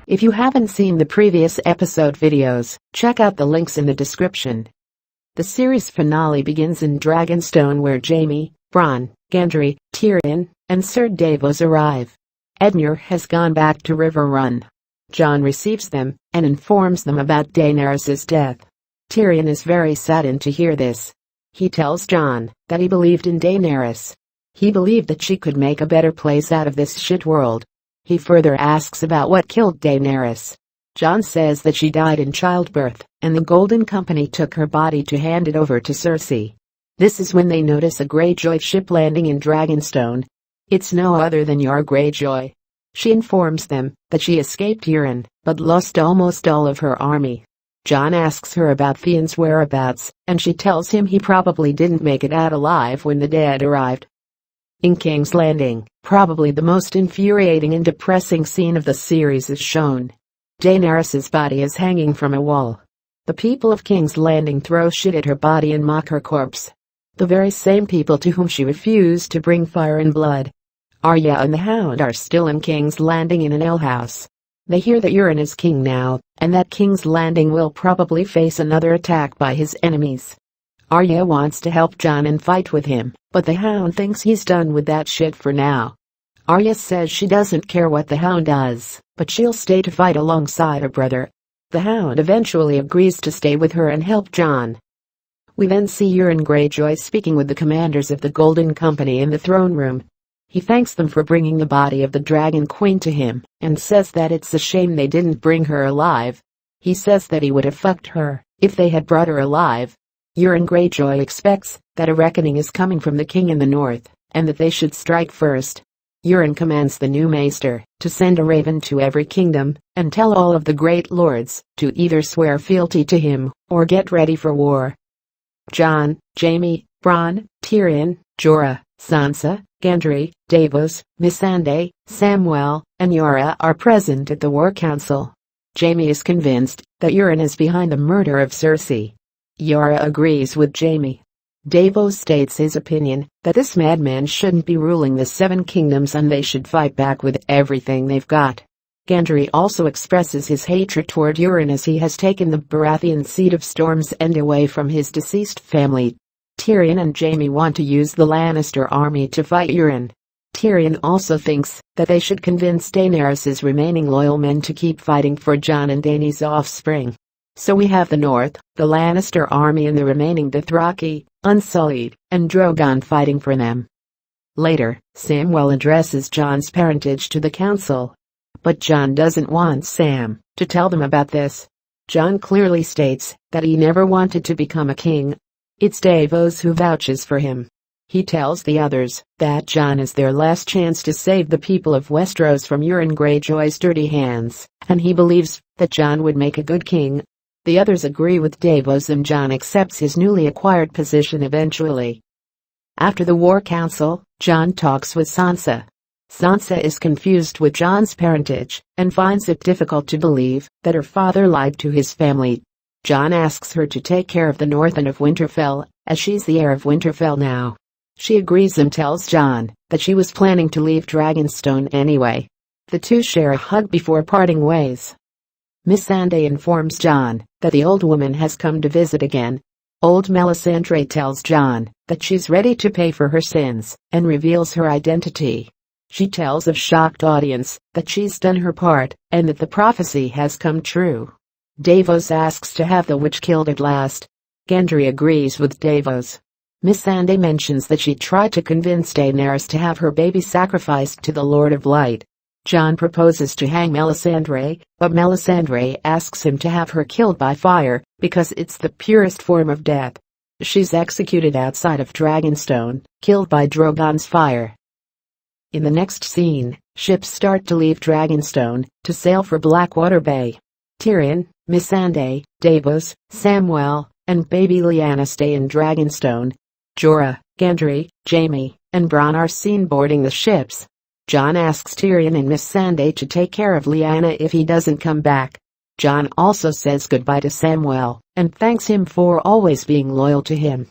If you haven't seen the previous episode videos, check out the links in the description. The series finale begins in Dragonstone where Jaime, Bronn, Gendry, Tyrion, and Ser Davos arrive. Edmure has gone back to Riverrun. Jon receives them and informs them about Daenerys' death. Tyrion is very saddened to hear this. He tells Jon that he believed in Daenerys. He believed that she could make a better place out of this shit world. He further asks about what killed Daenerys. Jon says that she died in childbirth, and the Golden Company took her body to hand it over to Cersei. This is when they notice a Greyjoy ship landing in Dragonstone. It's no other than Yara Greyjoy. She informs them that she escaped Euron, but lost almost all of her army. Jon asks her about Theon's whereabouts, and she tells him he probably didn't make it out alive when the dead arrived. In King's Landing, probably the most infuriating and depressing scene of the series is shown. Daenerys' body is hanging from a wall. The people of King's Landing throw shit at her body and mock her corpse. The very same people to whom she refused to bring fire and blood. Arya and the Hound are still in King's Landing in an alehouse. They hear that Euron is king now, and that King's Landing will probably face another attack by his enemies. Arya wants to help Jon and fight with him, but the Hound thinks he's done with that shit for now. Arya says she doesn't care what the Hound does, but she'll stay to fight alongside her brother. The Hound eventually agrees to stay with her and help Jon. We then see Euron Greyjoy speaking with the commanders of the Golden Company in the throne room. He thanks them for bringing the body of the Dragon Queen to him, and says that it's a shame they didn't bring her alive. He says that he would have fucked her if they had brought her alive. Euron Greyjoy expects that a reckoning is coming from the king in the north, and that they should strike first. Euron commands the new maester to send a raven to every kingdom, and tell all of the great lords to either swear fealty to him, or get ready for war. Jon, Jaime, Bronn, Tyrion, Jorah, Sansa, Gendry, Davos, Missandei, Samwell, and Yara are present at the war council. Jaime is convinced that Euron is behind the murder of Cersei. Yara agrees with Jaime. Davos states his opinion that this madman shouldn't be ruling the Seven Kingdoms and they should fight back with everything they've got. Gendry also expresses his hatred toward Euron as he has taken the Baratheon seat of Storm's End away from his deceased family. Tyrion and Jaime want to use the Lannister army to fight Euron. Tyrion also thinks that they should convince Daenerys' remaining loyal men to keep fighting for Jon and Dany's offspring. So we have the North, the Lannister army and the remaining Dothraki, Unsullied, and Drogon fighting for them. Later, Samwell addresses Jon's parentage to the council. But Jon doesn't want Sam to tell them about this. Jon clearly states that he never wanted to become a king. It's Davos who vouches for him. He tells the others that Jon is their last chance to save the people of Westeros from Euron Greyjoy's dirty hands, and he believes that Jon would make a good king. The others agree with Davos and Jon accepts his newly acquired position eventually. After the war council, Jon talks with Sansa. Sansa is confused with Jon's parentage and finds it difficult to believe that her father lied to his family. Jon asks her to take care of the North and of Winterfell, as she's the heir of Winterfell now. She agrees and tells Jon that she was planning to leave Dragonstone anyway. The two share a hug before parting ways. Missandei informs Jon that the old woman has come to visit again. Old Melisandre tells Jon that she's ready to pay for her sins and reveals her identity. She tells a shocked audience that she's done her part and that the prophecy has come true. Davos asks to have the witch killed at last. Gendry agrees with Davos. Missandei mentions that she tried to convince Daenerys to have her baby sacrificed to the Lord of Light. Jon proposes to hang Melisandre, but Melisandre asks him to have her killed by fire because it's the purest form of death. She's executed outside of Dragonstone, killed by Drogon's fire. In the next scene, ships start to leave Dragonstone to sail for Blackwater Bay. Tyrion, Missandei, Davos, Samwell, and baby Lyanna stay in Dragonstone. Jorah, Gendry, Jaime, and Bronn are seen boarding the ships. Jon asks Tyrion and Missandei to take care of Lyanna if he doesn't come back. Jon also says goodbye to Samwell and thanks him for always being loyal to him.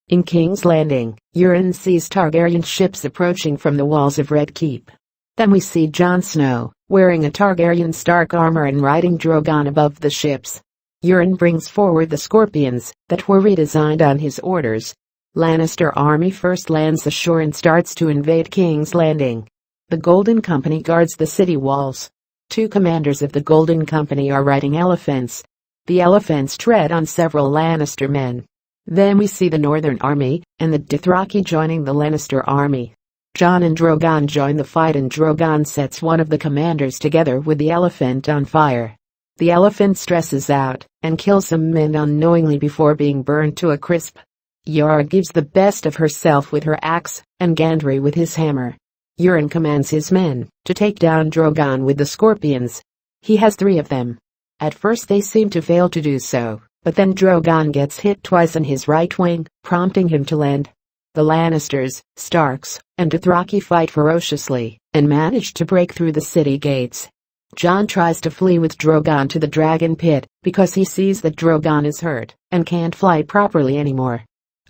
In King's Landing, Euron sees Targaryen ships approaching from the walls of Red Keep. Then we see Jon Snow, wearing a Targaryen Stark armor and riding Drogon above the ships. Euron brings forward the scorpions that were redesigned on his orders. Lannister army first lands ashore and starts to invade King's Landing. The Golden Company guards the city walls. Two commanders of the Golden Company are riding elephants. The elephants tread on several Lannister men. Then we see the Northern Army and the Dothraki joining the Lannister army. Jon and Drogon join the fight and Drogon sets one of the commanders together with the elephant on fire. The elephant stresses out and kills some men unknowingly before being burned to a crisp. Yara gives the best of herself with her axe and Gendry with his hammer. Euron commands his men to take down Drogon with the scorpions. He has 3 of them. At first they seem to fail to do so, but then Drogon gets hit twice in his right wing, prompting him to land. The Lannisters, Starks, and Dothraki fight ferociously and manage to break through the city gates. Jon tries to flee with Drogon to the dragon pit because he sees that Drogon is hurt and can't fly properly anymore.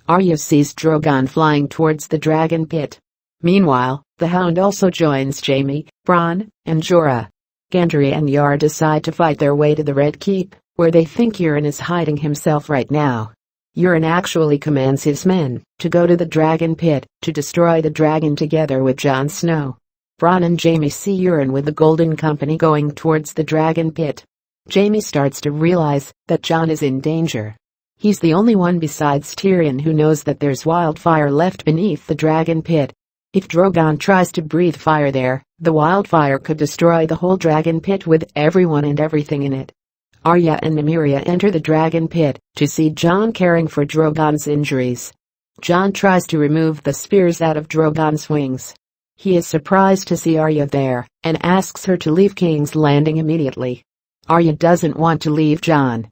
Arya sees Drogon flying towards the dragon pit. Meanwhile, the Hound also joins Jaime, Bronn, and Jorah. Gendry and Yara decide to fight their way to the Red Keep, where they think Euron is hiding himself right now. Euron actually commands his men to go to the dragon pit to destroy the dragon together with Jon Snow. Bronn and Jaime see Euron with the Golden Company going towards the dragon pit. Jaime starts to realize that Jon is in danger. He's the only one besides Tyrion who knows that there's wildfire left beneath the dragon pit. If Drogon tries to breathe fire there, the wildfire could destroy the whole dragon pit with everyone and everything in it. Arya and Nymeria enter the dragon pit to see Jon caring for Drogon's injuries. Jon tries to remove the spears out of Drogon's wings. He is surprised to see Arya there and asks her to leave King's Landing immediately. Arya doesn't want to leave Jon.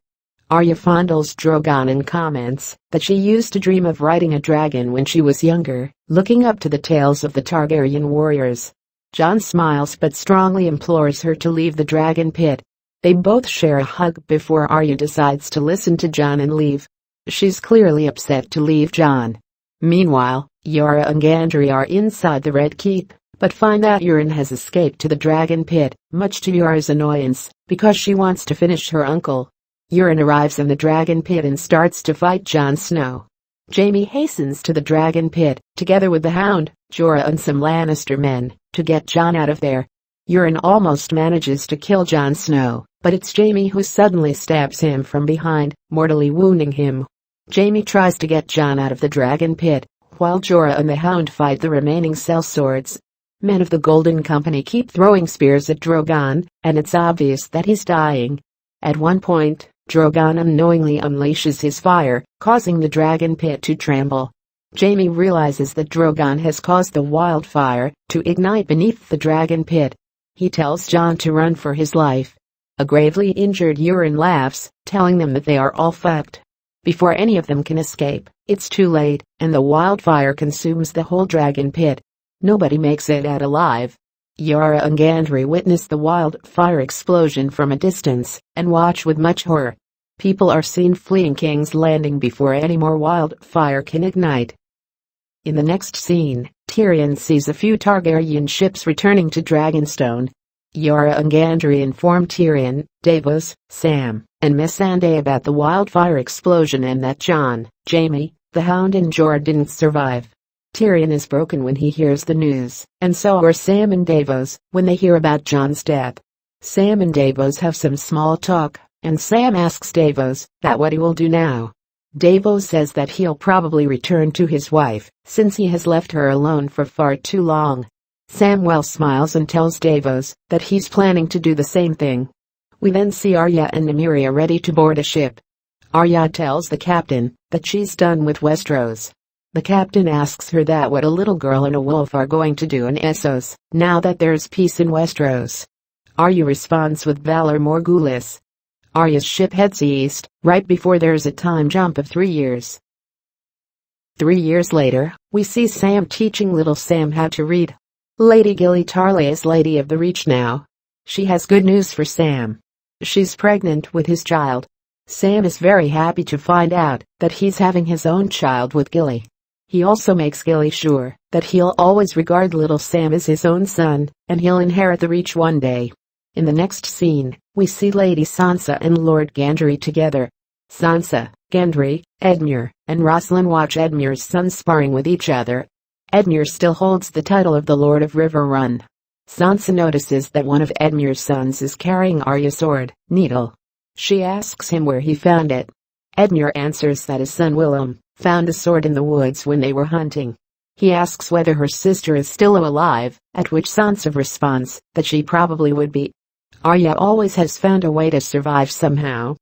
Arya fondles Drogon and comments that she used to dream of riding a dragon when she was younger, looking up to the tales of the Targaryen warriors. Jon smiles but strongly implores her to leave the dragon pit. They both share a hug before Arya decides to listen to Jon and leave. She's clearly upset to leave Jon. Meanwhile, Yara and Gendry are inside the Red Keep, but find out Euron has escaped to the dragon pit, much to Yara's annoyance, because she wants to finish her uncle. Euron arrives in the dragon pit and starts to fight Jon Snow. Jaime hastens to the dragon pit, together with the Hound, Jorah and some Lannister men, to get Jon out of there. Euron almost manages to kill Jon Snow, but it's Jaime who suddenly stabs him from behind, mortally wounding him. Jaime tries to get Jon out of the dragon pit, while Jorah and the Hound fight the remaining sellswords. Men of the Golden Company keep throwing spears at Drogon, and it's obvious that he's dying. At one point, Drogon unknowingly unleashes his fire, causing the dragon pit to tremble. Jaime realizes that Drogon has caused the wildfire to ignite beneath the dragon pit. He tells Jon to run for his life. A gravely injured Euron laughs, telling them that they are all fucked. Before any of them can escape, it's too late, and the wildfire consumes the whole dragon pit. Nobody makes it out alive. Yara and Gendry witness the wildfire explosion from a distance, and watch with much horror. People are seen fleeing King's Landing before any more wildfire can ignite. In the next scene, Tyrion sees a few Targaryen ships returning to Dragonstone. Yara and Gendry inform Tyrion, Davos, Sam, and Missandei about the wildfire explosion and that Jon, Jaime, the Hound and Jorah didn't survive. Tyrion is broken when he hears the news, and so are Sam and Davos when they hear about Jon's death. Sam and Davos have some small talk, and Sam asks Davos what he will do now. Davos says that he'll probably return to his wife, since he has left her alone for far too long. Samwell smiles and tells Davos that he's planning to do the same thing. We then see Arya and Nymeria ready to board a ship. Arya tells the captain that she's done with Westeros. The captain asks her what a little girl and a wolf are going to do in Essos, now that there's peace in Westeros. Arya responds with Valor Morghulis. Arya's ship heads east, right before there's a time jump of 3 years. 3 years later, we see Sam teaching little Sam how to read. Lady Gilly Tarly is Lady of the Reach now. She has good news for Sam. She's pregnant with his child. Sam is very happy to find out that he's having his own child with Gilly. He also makes Gilly sure that he'll always regard little Sam as his own son, and he'll inherit the Reach one day. In the next scene, we see Lady Sansa and Lord Gendry together. Sansa, Gendry, Edmure, and Rosalind watch Edmure's sons sparring with each other. Edmure still holds the title of the Lord of River Run. Sansa notices that one of Edmure's sons is carrying Arya's sword, Needle. She asks him where he found it. Edmure answers that his son Willem found the sword in the woods when they were hunting. He asks whether her sister is still alive, at which Sansa responds that she probably would be. Arya always has found a way to survive somehow.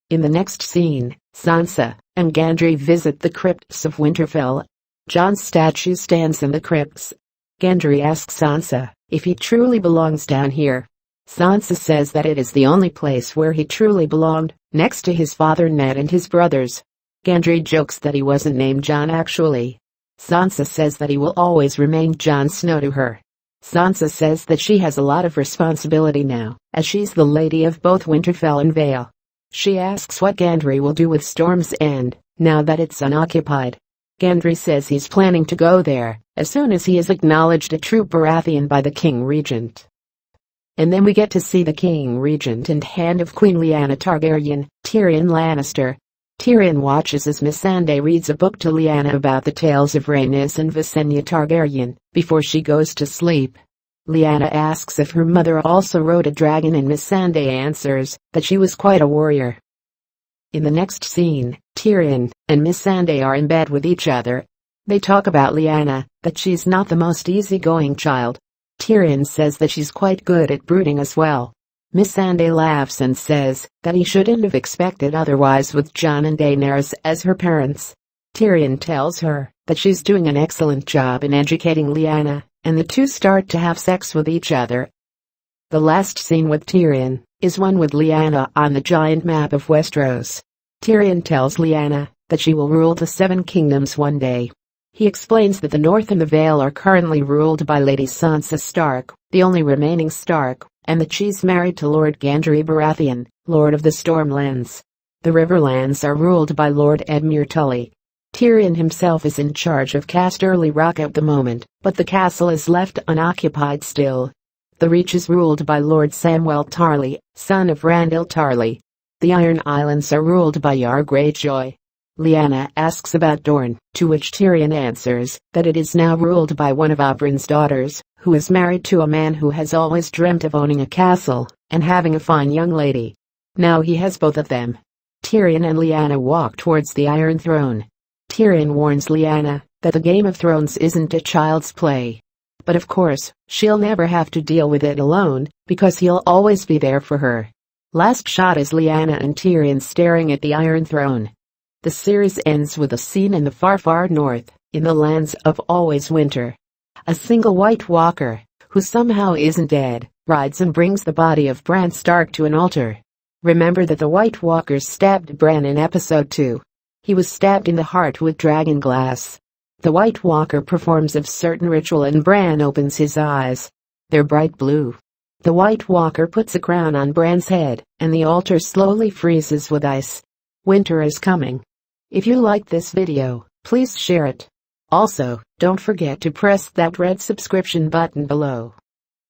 In the next scene, Sansa and Gendry visit the crypts of Winterfell. Jon's statue stands in the crypts. Gendry asks Sansa if he truly belongs down here. Sansa says that it is the only place where he truly belonged, next to his father Ned and his brothers. Gendry jokes that he wasn't named Jon actually. Sansa says that he will always remain Jon Snow to her. Sansa says that she has a lot of responsibility now, as she's the lady of both Winterfell and Vale. She asks what Gendry will do with Storm's End, now that it's unoccupied. Gendry says he's planning to go there, as soon as he is acknowledged a true Baratheon by the King Regent. And then we get to see the King Regent and hand of Queen Lyanna Targaryen, Tyrion Lannister. Tyrion watches as Missandei reads a book to Lyanna about the tales of Rhaenys and Visenya Targaryen, before she goes to sleep. Lyanna asks if her mother also rode a dragon and Missandei answers that she was quite a warrior. In the next scene, Tyrion and Missandei are in bed with each other. They talk about Lyanna, that she's not the most easygoing child. Tyrion says that she's quite good at brooding as well. Missandei laughs and says that he shouldn't have expected otherwise with Jon and Daenerys as her parents. Tyrion tells her that she's doing an excellent job in educating Lyanna, and the two start to have sex with each other. The last scene with Tyrion is one with Lyanna on the giant map of Westeros. Tyrion tells Lyanna that she will rule the Seven Kingdoms one day. He explains that the North and the Vale are currently ruled by Lady Sansa Stark, the only remaining Stark, and that she's married to Lord Gendry Baratheon, Lord of the Stormlands. The Riverlands are ruled by Lord Edmure Tully. Tyrion himself is in charge of Casterly Rock at the moment, but the castle is left unoccupied still. The Reach is ruled by Lord Samwell Tarly, son of Randyll Tarly. The Iron Islands are ruled by Yar Greyjoy. Lyanna asks about Dorne, to which Tyrion answers that it is now ruled by one of Oberyn's daughters, who is married to a man who has always dreamt of owning a castle and having a fine young lady. Now he has both of them. Tyrion and Lyanna walk towards the Iron Throne. Tyrion warns Lyanna that the Game of Thrones isn't a child's play. But of course, she'll never have to deal with it alone, because he'll always be there for her. Last shot is Lyanna and Tyrion staring at the Iron Throne. The series ends with a scene in the far, far north, in the lands of always winter. A single White Walker, who somehow isn't dead, rides and brings the body of Bran Stark to an altar. Remember that the White Walkers stabbed Bran in episode 2. He was stabbed in the heart with dragon glass. The White Walker performs a certain ritual and Bran opens his eyes. They're bright blue. The White Walker puts a crown on Bran's head, and the altar slowly freezes with ice. Winter is coming. If you liked this video, please share it. Also, don't forget to press that red subscription button below.